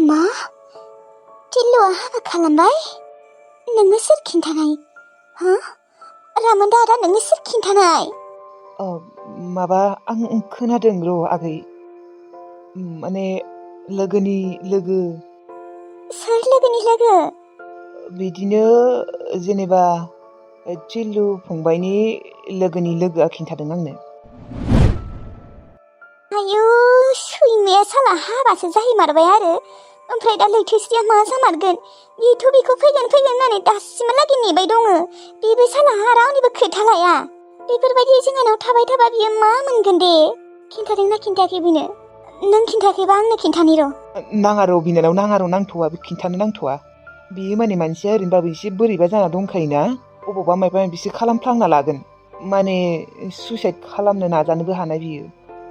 मा? टिल्लुआ हाबा खालामबाय? नोंनो सोर खिन्थानाय? हा? रामोनदा आदा नोंनो सोर खिन्थानाय? माबा आं खोनादों र' आगै। माने लोगोनि लोगो। सोर लोगोनि लोगो? बिदिनो जेनेबा टिल्लु फंबायनि लोगोनि लोगोआ खिन्थादों आंनो। आयु सैमाया साला हाबासो जाहैमारबाय आरो। ओमफ्राय दा लैथोस्रिया मा जामारगोन? बेथ' बेखौ फैगोन होननानै दासिमहालागै नेबाय दङ। बेबो साला रावनिबो खोथा लाया। बेफोरबायदि जोंहानाव थाबाय थाबा बियो मा मोनगोन दे? खिन्थादोंना खिन्थायाखै बेनो? नों खिन्थायाखैबा आंनो खिन्थानि र'। नाङा र' बिनानाव नाङा र' नांथ'वा, बे खिन्थानो नांथ'वा। बियो माने मानसिया ओरैनोबाबो एसे बोरैबा जाना दंखायोना, अबावबा माबा माबिसो खालामफ्लांना लागोन। माने सुइसाइड खालामनो नाजानोबो हानाय बियो।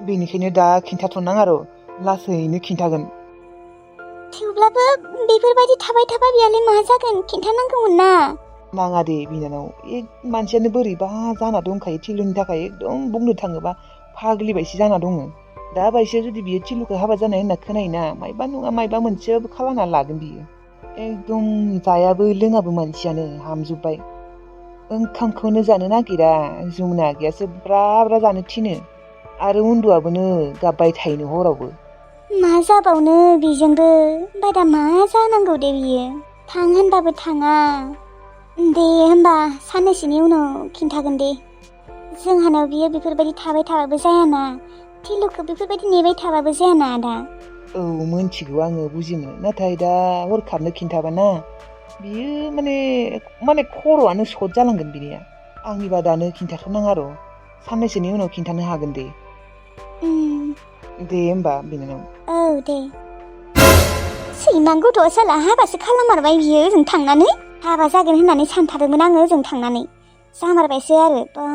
बेनिखायनो दा खिन्थाथ'नाङा र', लासैनो खिन्थागोन। थेवब्लाबो बेफोरबायदि थाबाय थाबा बियालाय मा जागोन? खिन्थानांगौमोन ना। नाङा दे बिनानाव, मानसियानो बोरैबा जाना दंखायो टिल्लुनि थाखाय एकदम बुंनो थाङोबा फाग्लि बायसो जाना दङ। दा बायसो जुदि बियो टिल्लुखौ हाबा जानाय होनना खोनायोना, मायबा नङा मायबा मोनसेबाबो खालामना लागोन बियो। एकदम जायाबो लोङाबो मानसियानो हामजोब्बाय। ओंखामखौनो जानो नागिरा, जमुना आगैयासो ब्रा ब्रा जानो थिनो। आरो उन्दुआबोनो गाबबाय थायोनो हरावबो। मा जाबावनो बेजोंबो? बादा मा जानांगौ दे बियो? थां होनबाबो थाङा। दे होमबा साननैसोनि उनाव खिन्थागोन दे। जोंहानाव बियो बेफोरबायदि थाबाय थाबाबो जायाना। टिल्लुखौ बेफोरबायदि नेबाय थाबाबो जायाना आदा। औ मोनथिगौ आङो, बुजिमोनो। नाथाय दा हरखाबनो खिन्थाबाना बियो माने खर'आनो सर्ट जालांगोन बिनिया। आंनिबा दानो खिन्थाथ'नाङा र', साननैसोनि उनाव खिन्थानो हागोन दे। दे होमबा बिनानाव। औ दे। सैमा गथ'आ साला हाबासो खालाममारबाय बियो ओजों थांनानै। हाबा जागोन होननानै सानथारदोंमोन आङो ओजों थांनानै। जामारबायसो आरो। बा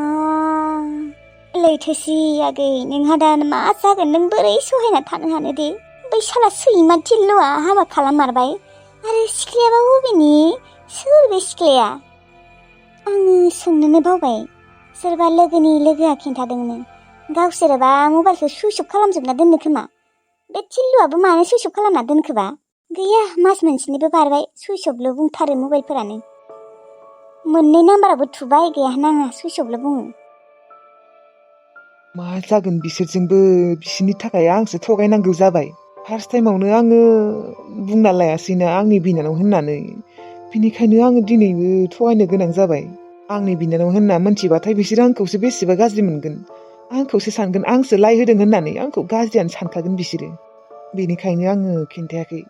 लैथोसि आगै, नोंहा दा मा जागोन? नों बोरै सहायना थानो हानो दे? बै साला सैमा टिल्लुआ हाबा खालाममारबाय। आरो सिख्लायाबा बबेनि? सोर बे सिख्लाया? आङो सोंनोनो बावबाय। सोरबा लोगोनि लोगोआ खिन्थादोंनो। गावसोरबा मबाइलखौ सुइच अफ खालामजोबना दोननो खोमा। बे टिल्लुआबो मानो सुइच अफ खालामना दोनखोबा? गैया, मास मोनसेनिबो बारबाय, सुइच अफल' बुंथारो मबाइलफोरानो। मोननै नाम्बाराबो थुबाय, गैया नाङा, सुइच अफल' बुङो। मा जागोन बिसोरजोंबो? बिसोरनि थाखाय आंसो थगायनांगौ जाबाय। फार्स्ट टाइमावनो आङो बुंना लायासैना आंनि बिनानाव होननानै। बिनिखायनो आङो दिनैबो थगायनो गोनां जाबाय। आंनि बिनानाव होनना मोनथिबाथाय बिसोरो आंखौसो बेसेबा गाज्रि मोनगोन। आंखौसो सानगोन आंसो लाइ होदों होननानै, आंखौ गाज्रियानो सानखागोन बिसोरो। बेनिखायनो आङो खिन्थायाखै।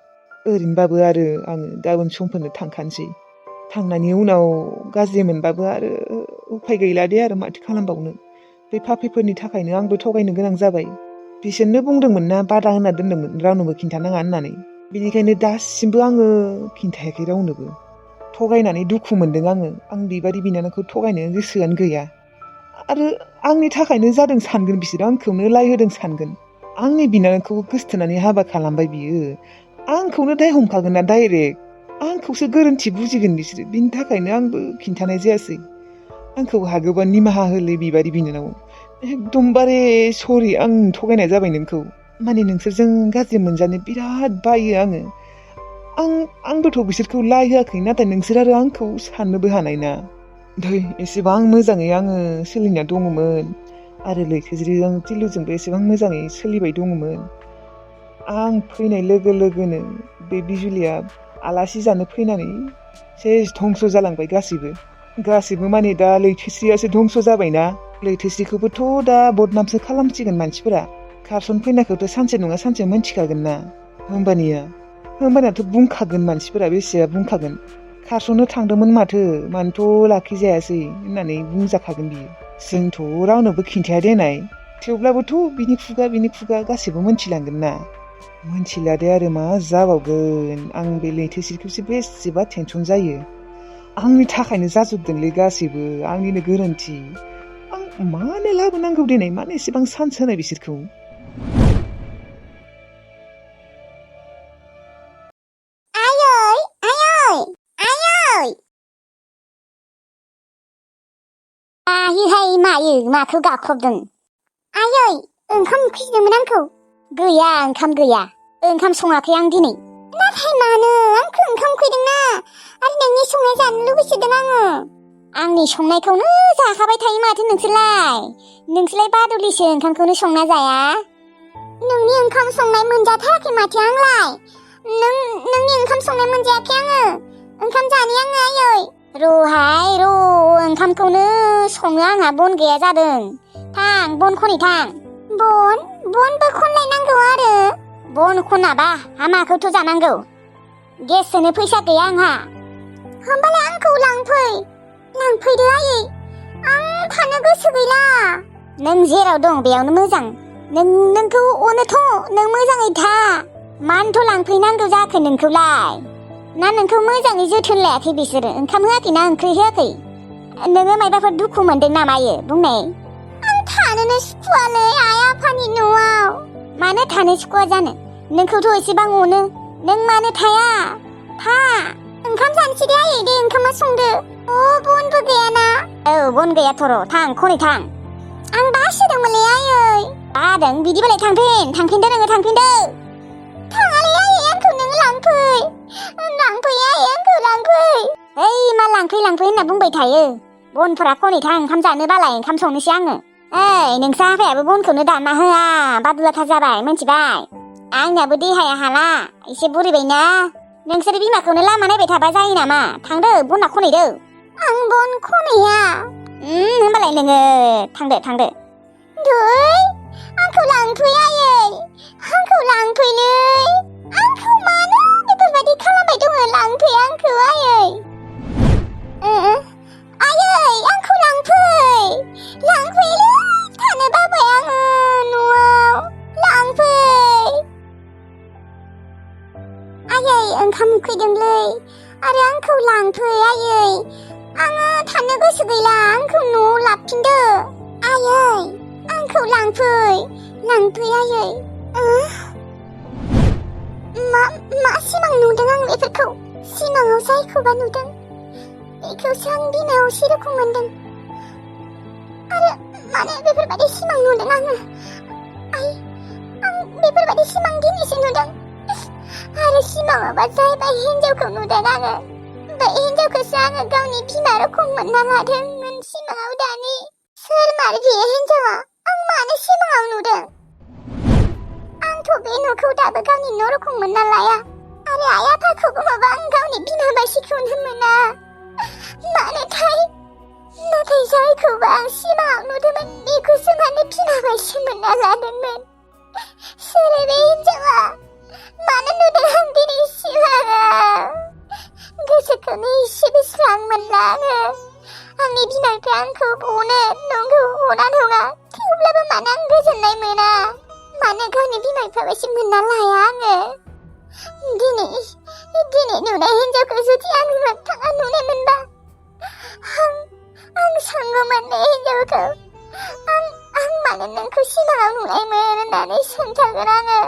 ओरैनोबाबो आरो आङो गाबोन समफोरनो थांखानोसै। थांनायनि उनाव गाज्रि मोनबाबो आरो उफाय गैला दे, आरो माथो खालामबावनो। बे पापिफोरनि थाखायनो आंबो थगायनो गोनां जाबाय। बिसोरनो बुंदोंमोन ना, बादा होना दोनदोंमोन रावनोबो खिन्थानाङा होननानै। बेनिखायनो दासिमबो आङो खिन्थायाखै रावनोबो। थगायनानै दुखु मोनदों आङो। आं बेबादि बिनानावखौ थगायनो गोसोआनो गैया। आरो आंनि थाखायनो जादों सानगोन बिसोरो, आंखौनो लाइ होदों सानगोन। आंनि बिनानावखौ गोसथोनानै हाबा खालामबाय बियो। आंखौनो दाय हमखागोन ना डाइरेक्ट। आंखौसो गोरोन्थि बुजिगोन बिसोरो। बिनि थाखायनो आंबो खिन्थानाय जायासै। आंखौ हागोबा निमाहा होलै बिबारि बिनानाव। एकदमबारे सरि, आं थगायनाय जाबाय नोंखौ। माने नोंसोरजों गाज्रि मोनजानो बिराद बायो आङो। आंबोथ' बिसोरखौ लाइ होआखै, नाथाय नोंसोर आरो आंखौ साननोबो हानाय ना। एसेबां मोजाङै आङो सोलिना दङमोन। आरो लैथोज्रिजों टिल्लुजोंबो एसेबां मोजाङै सोलिबाय दङमोन। आं फैनाय लोगो लोगोनो बे बिजुलिया आलासि जानो फैनानै सेस धंस' जालांबाय गासैबो माने दा लैथोस्रियासो धंस' जाबायना। लैथोस्रिखौबोथ' दा बदनामसो खालामसिगोन मानसिफोरा। खारसन फैनायखौथ' सानसे नङा सानसे मोनथिखागोन ना। होमबानियाथ' बुंखागोन मानसिफोरा, बेसेबा बुंखागोन। खारसननो थांदोंमोन मानोथ' लाखिजायासै होननानै बुंजाखागोन बियो। जोंथ' रावनोबो खिन्थाया देनाय। थेवब्लाबोथ' बिनि खुगा गासैबो मोनथिलांगोन ना। मोनथिला दे आरो मा जाबावगोन। आं बे लैथोस्रिखौसो बेसेबा टेनसन जायो। आंनि थाखायनो जाजोबदोंलै गासैबो, आंनिनो गोरोन्थि। आं मानो लाबोनांगौ दिनै? मानो एसेबां चान्स होनाय बिसोरखौ? आयैहाय मायो, माखौ गाख्रबदों? आयै, ओंखाम उखैदोंमोन आंखौ। गैया, ओंखाम गैया। ओंखाम सङाखै आं दिनै। नाथाय मानो आंखौ ओंखाम उखैदोंना आरो नोंनि संनाय जानो लुबैसोदों आङो आंनि संनायखौनो जाखाबाय थायो माथो नोंसोरलाय बादुलिसो ओंखामखौनो संना जाया नोंनि ओंखाम संनाय मोनजाथाराखै माथो आंलाय नोंनि ओंखाम संनाय मोनजायाखै आङो ओंखाम जानि आङो आयै र' ओंखामखौनो संनो आंहा बन गैया जादों थां बन खनै थां बनबो खनलायनांगौ आरो बन खनाबा हामाखौथ' जानांगौ गेस सोनो फैसा गैया आंहा होमबालाय आंखौ लांफैदो आयै आं थानो गोसो गैला नों जेराव दं बेयावनो मोजां नोंखौ अनोथ' नों मोजाङै था मानोथ' लांफैनांगौ जाखो नोंखौलाय ना नोंखौ मोजाङै जोथोन लायाखै बिसोरो ओंखाम होआखै ना ओंख्रि होआखै नोङो मायबाफोर दुखु मोनदों नामा आयो बुंनाय आं थानोनो सुखुवालै आइ आफानि न'आव मानो थानो सुखुवा जानो नोंखौथ' एसेबां अनो नों मानो थाया था ओंखाम जानोसै दे आयै दे ओंखामा संदो बनबो गैयाना बन गैया थर' थां खनै थां आं बासिदोंमोनलै आयै बादों बिदिबालाय थांफिनदो नोङो थांफिनदो थाङालै आयै आंखौ नोङो लांफै आयै आंखौ लांफै मा लांफै होनना बुंबाय थायो बनफोरा खनै थां ओंखाम जानो बालाय ओंखाम संनोसै आङो नोंसा आफायाबो बनखौनो दानना होआ बादुलाथा जाबाय मिथिबाय आंनाबो देहाया हाला एसे बुरिबायना नोंसोर बिमाखौनो लामा नायबाय थाबा जायो नामा थांदो बनना खनैदो आं बन खनैया होमबालाय नोङो थांदो आंखौ लांफै आयै आंखौ लांफैलै आंखौ मानो बेफोरबायदि खालामबाय दङ लांफै आंखौ आयै आंखौ लांफैलै थानो बाबाय आङो न'आव लांफै आयै ओंखाम उखैदोंलै आरो आंखौ लांफै आयै आङो थानो गोसो गैला आंखौ न'आव लाबोफिनदो आयै आंखौ लांफै आयै मा सिमां नुदों आं बेफोरखौ सिमाङाव जायखौबा नुदों बेखौसो आं बिमायाव सेरखम मोनदों आरो मानो बेफोरबायदि सिमां नुदों आङो आं बेफोरबायदि सिमां दिनैसो नुदों आरो सिमाङावबा जायबाय हिन्जावखौ नुदों आङो बे हिन्जावखौसो आङो गावनि बिमा रखम मोनना लादोंमोन सिमाङाव दानि सोर मार बे हिन्जावा आं मानो सिमाङाव नुदों आंथ' बे न'खौ दाबो गावनि न' रखम मोनना लाया आरो आइ आफाखौबो माबा आं गावनि बिमा बायदिखौनो मोना नाथाय जायखौबा आं सिमाङाव नुदोंमोन बेखौसो मानो बिमा बायदि मोनना लादोंमोन सोर बे हिन्जावा मानो नुदों आं दिनै सिमाङाव गोसोखौनो एसेबो स्रां मोनला आङो आंनि बिमा बिफाया आंखौ अनो नंगौ अना नङा थेवब्लाबो मानो आं गोजोननाय मोना मानो गावनि बिमा बिफा बायदि मोनना लाया आङो दिनै नुनाय हिन्जावखौ जुदि आं मोगथाङा नुनाय मोनबा आं सोंगौमोन बे हिन्जावखौ आं मानो नोंखौ सिमाङाव नुनायमोन होननानै सोंथारगोन आङो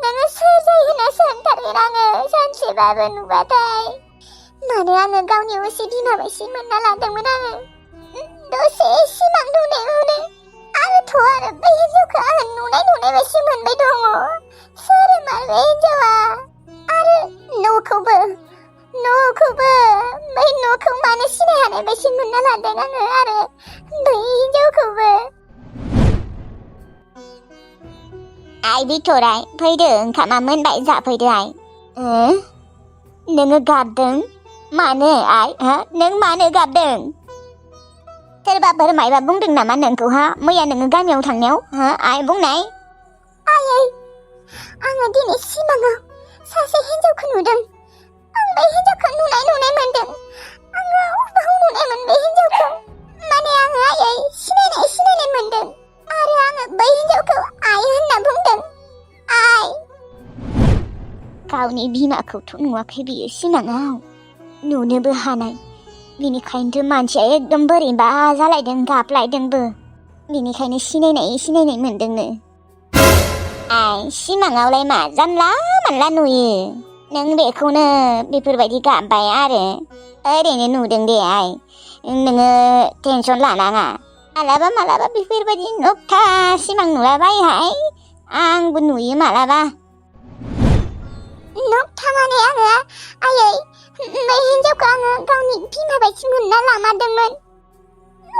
नोङो सोर जायो होनना सोंथारगोन आङो सानसेबाबो नुबाथाय मानो आङो गावनि असे बिमा बायदि मोनना लादोंमोन आङो दसे सिमां नुनायावनो आरोथ' आरो बे हिन्जावखौ आङो नुनाय बायदि मोनबाय दङ सोर मार बे हिन्जावा आरो न'खौबो बै न'खौ मानो सिनाय हानाय बायदि मोनना लादों आङो आरो बै हिन्जावखौबो आइ बिथराय फैदो ओंखामा मोनबाय जाफैदो आइ नोङो गाबदों मानो आइ नों मानो गाबदों सोरबाफोर मायबा बुंदों नामा नोंखौ मैया नोङो गामियाव थांनायाव आइ बुंनाय आयै आङो दिनै सिमाङाव सासे हिन्जावखौ नुदों आं बे हिन्जावखौ नुनाय मोनदों आङो अबाव नुनायमोन बे हिन्जावखौ माने आङो आयै सिनायनाय मोनदों आरो आङो बै हिन्जावखौ आइ होनना बुंदों आइ गावनि बिमाखौथ' नुवाखै बियो सिमाङाव नुनोबो हानाय बिनिखायनोथ' मानसिया एकदम बोरैबा जालायदों गाबलायदोंबो बिनिखायनो सिनायनाय मोनदोंनो आइ सिमाङावलाय मा जानला मानला नुयो नों बेखौनो बेफोरबायदि गाबबाय आरो ओरैनो नुदों दे आइ नोङो टेनसन लानाङा मालाबा बेफोरबायदि नकथा सिमां नुलाबायहाय आंबो नुयो मालाबा थारमाने आङो आयै बै हिनजावखौ आङो गावनि बिमा बायदि मोनना लामारदोंमोन।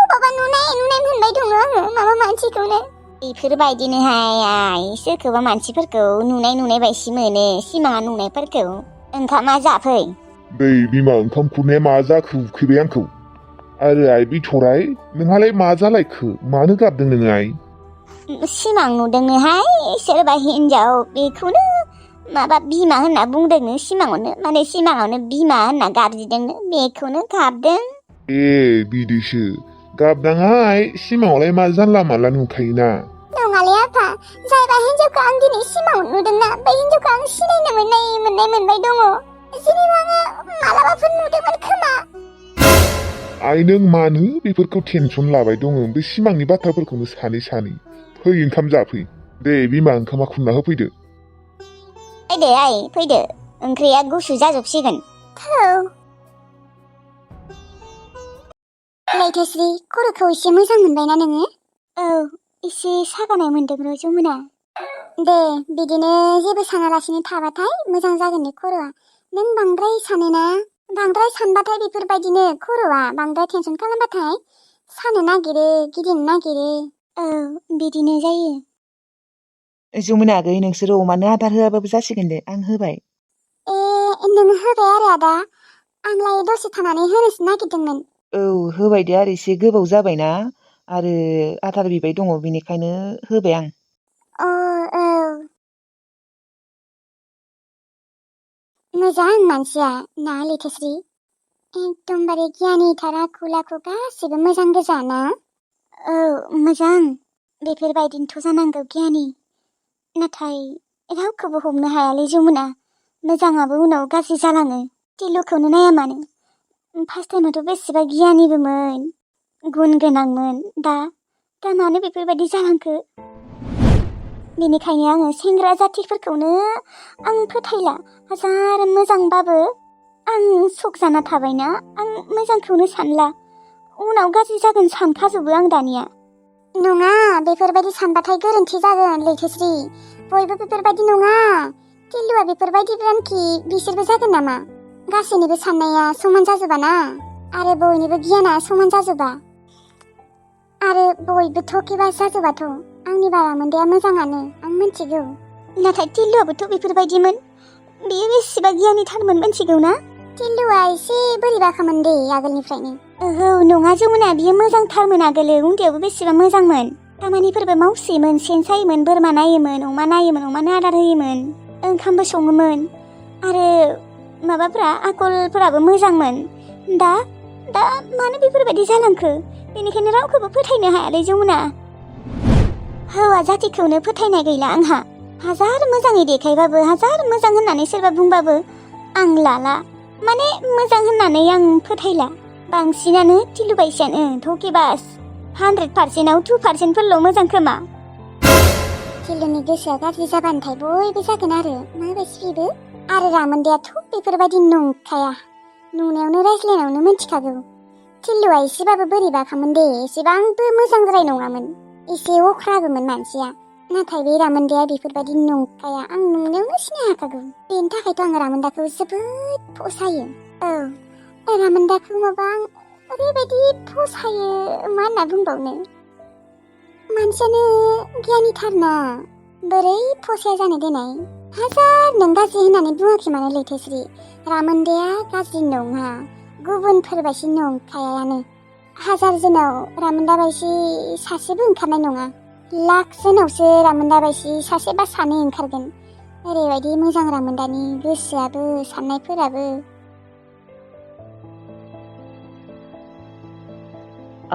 अबावबा नुनाय मोनबाय दङ आङो माबा मानसिखौनो। बेफोरबायदिनोहाय आइ सोरखौबा मानसिफोरखौ नुनाय बायदि मोनो सिमाङा नुनायफोरखौ। ओंखामा जाफै। दै बिमा ओंखाम खुरनाया मा जाखो उखैबाय आंखौ। आरो आइ बिथराय नोंहालाय मा जालायखो मानो गाबदों नोङो आइ? सिमां नुदोंनोहाय सोरबा हिनजाव बेखौनो माबा बिमा होनना बुंदोंनो सिमाङावनो माने सिमाङावनो बिमा होनना गाबज्रिदोंनो बेखौनो गाबदों। ए बिदिसो गाबनाङा आइ सिमाङावलाय मा जानला मानला नुखायोना। नङालै आफा जायबा हिनजावखौ आं दिनै सिमाङाव नुदोंना बै हिनजावखौ आं सिनायनो मोनबाय दङ। जेनेबा आङो मालाबाफोर नुदोंमोन खोमा। आइ नों मानो बेफोरखौ टेनसन लाबाय दङ बे सिमांनि बाथ्राफोरखौनो सानै फै ओंखाम जाफै। दे बिमा ओंखामा खुरना होफैदो। फैदो आइ फैदो ओंख्रिया गुसु जाजोबसिगोन। लैथोश्री खर'खौ एसे मोजां मोनबायना नोङो? औ एसे सागानाय मोनदों र' जमुना। दे बिदिनो जेबो सानालासिनो थाबाथाय मोजां जागोन दे खर'आ। नों बांद्राय सानोना बांद्राय सानबाथाय बेफोरबायदिनो खर'आ बांद्राय टेनसन खालामबाथाय सानो नागिरो गिदिंनो नागिरो। औ बिदिनो जायो। जमुना आगै नोंसोरो अमानो आदार होआबाबो जासिगोन दे आं होबाय। नों होबाय आरो आदा आंलाय दसे थानानै होनोसो नागिरदोंमोन। औ होबाय दे आरो एसे गोबाव जाबायना आरो आदार बिबाय दङ बेनिखायनो होबाय आं। औ मोजां मानसिया ना लैथोश्री एकदमबारे गियानिथार आखल आखु गासिबो मोजां गोजा ना? औ मोजां बेफोरबायदिनोथ' जानांगौ गियानि। नाथाय रावखौबो हमनो हायालै जमुना मोजाङाबो उनाव गाज्रि जालाङो। टिलुखौनो नाया मानो फार्स्ट टाइमावथ' बेसेबा गियानिबोमोन गुन गोनांमोन दा मानो बेफोरबायदि जालांखो? बेनिखायनो आङो सेंग्रा जातिफोरखौनो आं फोथायला। हाजार मोजांबाबो आं सक जाना थाबायना आं मोजांखौनो सानला उनाव गाज्रि जागोन सानखाजोबो आं दानिया। नङा बेफोरबायदि सानबाथाय गोरोन्थि जागोन लैथोश्री बयबो बेफोरबायदि नङा। टिलुआ बेफोरबायदि रानखि बिसोरबो जागोन नामा? गासैनिबो साननाया समान जाजोबा ना आरो बयनिबो गियाना समान जाजोबा आरो बयबोथ' केबास जाजोबाथ'। आंनि बारामोन्दाया मोजाङानो आं मिथिगौ। नाथाय टिलुआबोथ' बेफोरबायदिमोन बेयो बेसेबा गियानिथारमोन मिथिगौ ना? टिलुआ एसे बोरैबाखामोन दे आगोलनिफ्रायनो। ओहो नङा जमुना बियो मोजांथारमोन आगोलो उन्दैयावबो बेसेबा मोजांमोन। खामानिफोरबो मावसोयोमोन सेन सायोमोन बोरमा नायोमोन अमानो आदार होयोमोन ओंखामबो सङोमोन आरो माबाफ्रा आखलफोराबो मोजांमोन। दा मानो बेफोरबायदि जालांखो? बेनिखायनो रावखौबो फोथायनो हायालै जमुना। हौवा जातिखौनो फोथायनाय गैला आंहा। हाजार मोजाङै देखायबाबो हाजार मोजां होननानै सोरबा बुंबाबो आं लाला माने मोजां होननानै आं फोथायला। बांसिनानो टिलुबायसियानो धकेबाज 100%आव 2%फोरल' मोजां खोमा। टिलुनि गोसोआ गाज्रि जाबानोथाय बयबो जागोन आरो माबायदि बेबो आरो रामोन्दायाथ' बेफोरबायदि नंखाया नुनायावनो रायज्लायनायावनो मिथिखागौ। टिलुआ एसेबाबो बोरैबाखामोन दे एसेबांबो मोजांद्राय नङामोन एसे अख्राबोमोन मानसिया। नाथाय बे रामोन्दाया बेफोरबायदि नंखाया आं नुनायावनो सिनाय हाखागौ। बेनि थाखायथ' आं रामोन्दाखौ जोबोद फसायो। औ रामोन्दाखौ माबा आं ओरैबायदि फसायो मा होनना बुंबावनो। मानसियानो गियानिथारना बोरै फसाया जानो देनाय। हाजार नों गाज्रि होननानै बुङाखै मानो लैथोश्री रामोन्दाया गाज्रि नङा गुबुनफोरबायदि नंखायानो। हाजार जोनाव रामोन्दा बायदि सासेबो ओंखारनाय नङा। लाख जोनावसो रामोन्दा बायदि सासे बा सानै ओंखारगोन। ओरैबायदि मोजां रामोन्दानि गोसोआबो साननायफोराबो।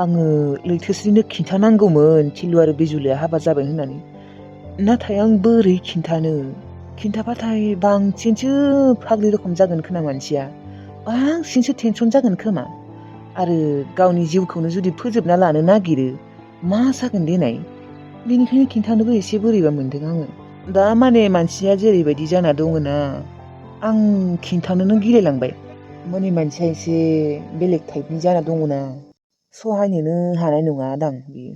आङो लैथोश्रीनो खिन्थानांगौमोन टिलु आरो बिजुलिया हाबा जाबाय होननानै नाथाय आं बोरै खिन्थाबाथाय बांसिनसो फाग्लि रखम जागोन खोमा मानसिया बांसिनसो टेनसन जागोन खोमा आरो गावनि जिउखौनो जुदि फोजोबना लानो नागिरो मा जागोन देनाय। बेनिखायनो खिन्थानोबो एसे बोरैबा मोनदों आङो। दा माने मानसिया जेरैबायदि जाना दङना आं खिन्थानोनो गिलायलांबाय। माने मानसिया एसे बेलेग टाइपनि जाना दङना सहायनोनो हानाय नङा दां बियो।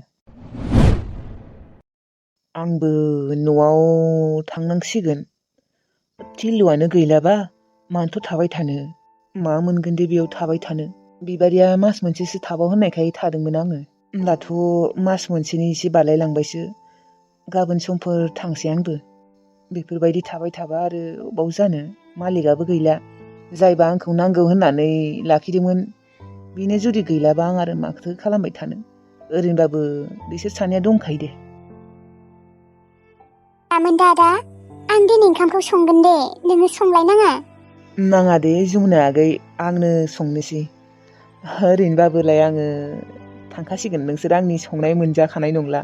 आंबो न'आव थांनांसिगोन थिलुआनो गैलाबा मानोथ' थाबाय थानो मा मोनगोन दे बेयाव थाबाय थानो बिबारिया मास मोनसेसो थाबाव होननायखाय थादोंमोन आङो दाथ' मास मोनसेनि एसे बारलायलांबायसो गाबोन समफोर थांसै आंबो बेफोरबायदि थाबाय थाबा आरो अबाव जानो मालिकआबो गैला जायबा आंखौ नांगौ होननानै लाखिदोंमोन बेनो जुदि गैलाबा आं आरो माथो खालामबाय थानो ओरैनोबाबो बिसोर सानैया दंखायो दे रामोन दादा आं दिनै ओंखामखौ संगोन दे नोङो संलायनाङा नाङा दे जमुना आगै आंनो संनोसै ओरैनोबाबोलाय आङो थांखासिगोन नोंसोर आंनि संनाय मोनजाखानाय नंला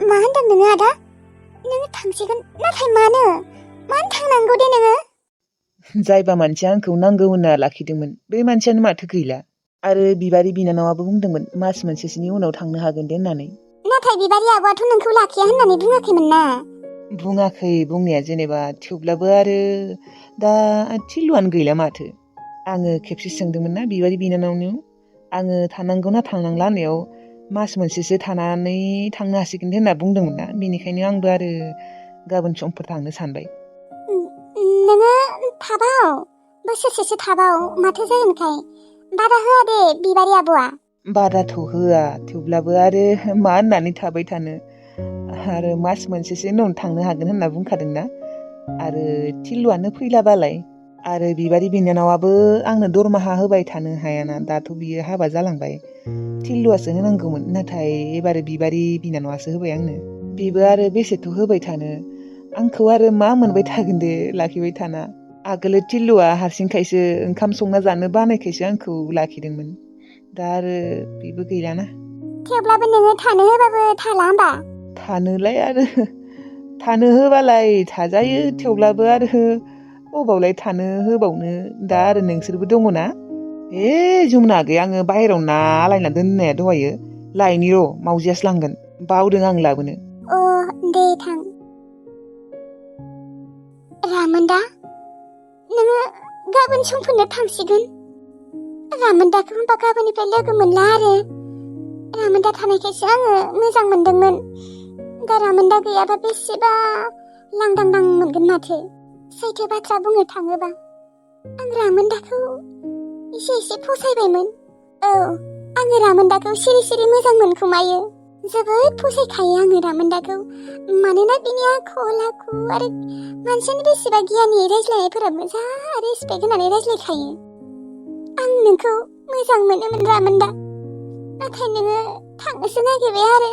मा होनदों नोङो आदा नोङो थांसिगोन नाथाय मानो थांनांगौ दे नोङो जायबा मानसिया आंखौ नांगौ होनना लाखिदोंमोन बे मानसियानो माथो गैला आरो बिबारि बिनानावाबो बुंदोंमोन मास मोनसेसोनि उनाव थांनो हागोन दे होननानै नाथाय बिबारि आब'आथ' नोंखौ लाखिया होननानै बुङाखैमोन ना बुङाखै बुंनाया जेनेबा थेवब्लाबो आरो दा थिलुआनो गैला माथो आङो खेबसे सोंदोंमोन ना बिबारि बिनानावनियाव आङो थानांगौ ना थांनांला होननायाव मास मोनसेसो थानानै थांनो हासिगोन दे होनना बुंदोंमोन ना बेनिखायनो आंबो आरो गाबोन समफोर थांनो सानबाय नोङो थाबाव बोसोरसेसो थाबाव माथो जागोनखाय बादा होआ दे बिबारि आब'आ बादाथ' होआ थेवब्लाबो आरो मा होननानै थाबाय थानो आरो मास मोनसेसो उनाव थांनो हागोन होनना बुंखादोंना आरो थिलुआनो फैलाबालाय आरो बिबारि बिनानावाबो आंनो दरमाहा होबाय थानो हायाना दाथ' बियो हाबा जालांबाय थिलुआसो होनांगौमोन नाथाय एबारो बिबारि बिनानावासो होबाय आंनो बेबो आरो बेसेथ' होबाय थानो आंखौ आरो मा मोनबाय थागोन दे लाखिबाय थाना आगोलो थिलुआ हारसिंखायसो ओंखाम संना जानो बानायखायसो आंखौ लाखिदोंमोन दा आरो बेबो गैलाना थेवब्लाबो नोङो थानो होबाबो थाला होमबा थानोलाय आरो थानो होबालाय थाजायो थेवब्लाबो आरो अबावलाय थानो होबावनो दा आरो नोंसोरबो दङ ना जमुना आगै आङो बाहेरायाव ना आलायना दोननाया दहायो लायनि र' मावजियासो लांगोन बावदों आं लाबोनो दे थां रामोनदा नोङो गाबोन समफोरनो थांसिगोन रामोनदाखौ होनबा गाबोननिफ्राय लोगो मोनला आरो रामोनदा थानायखायसो आङो मोजां मोनदोंमोन दा रामोनदा गैयाबा बेसेबा लांदांदां मोनगोन माथो सैथो बाथ्रा बुंनो थाङोबा आं रामोनदाखौ एसे फसायबायमोन आङो रामोनदाखौ सिरि सिरि मोजां मोनखोमायो जोबोद फसायखायो आङो रामोनदाखौ मानोना बिनि आखल आखु आरो मानसिनि बेसेबा गियानि रायज्लायनायफोराबो जा रेसपेक्ट होनानै रायज्लायखायो आं नोंखौ मोजां मोनोमोन रामोनदा नाथाय नोङो थांनोसो नागिरबाय आरो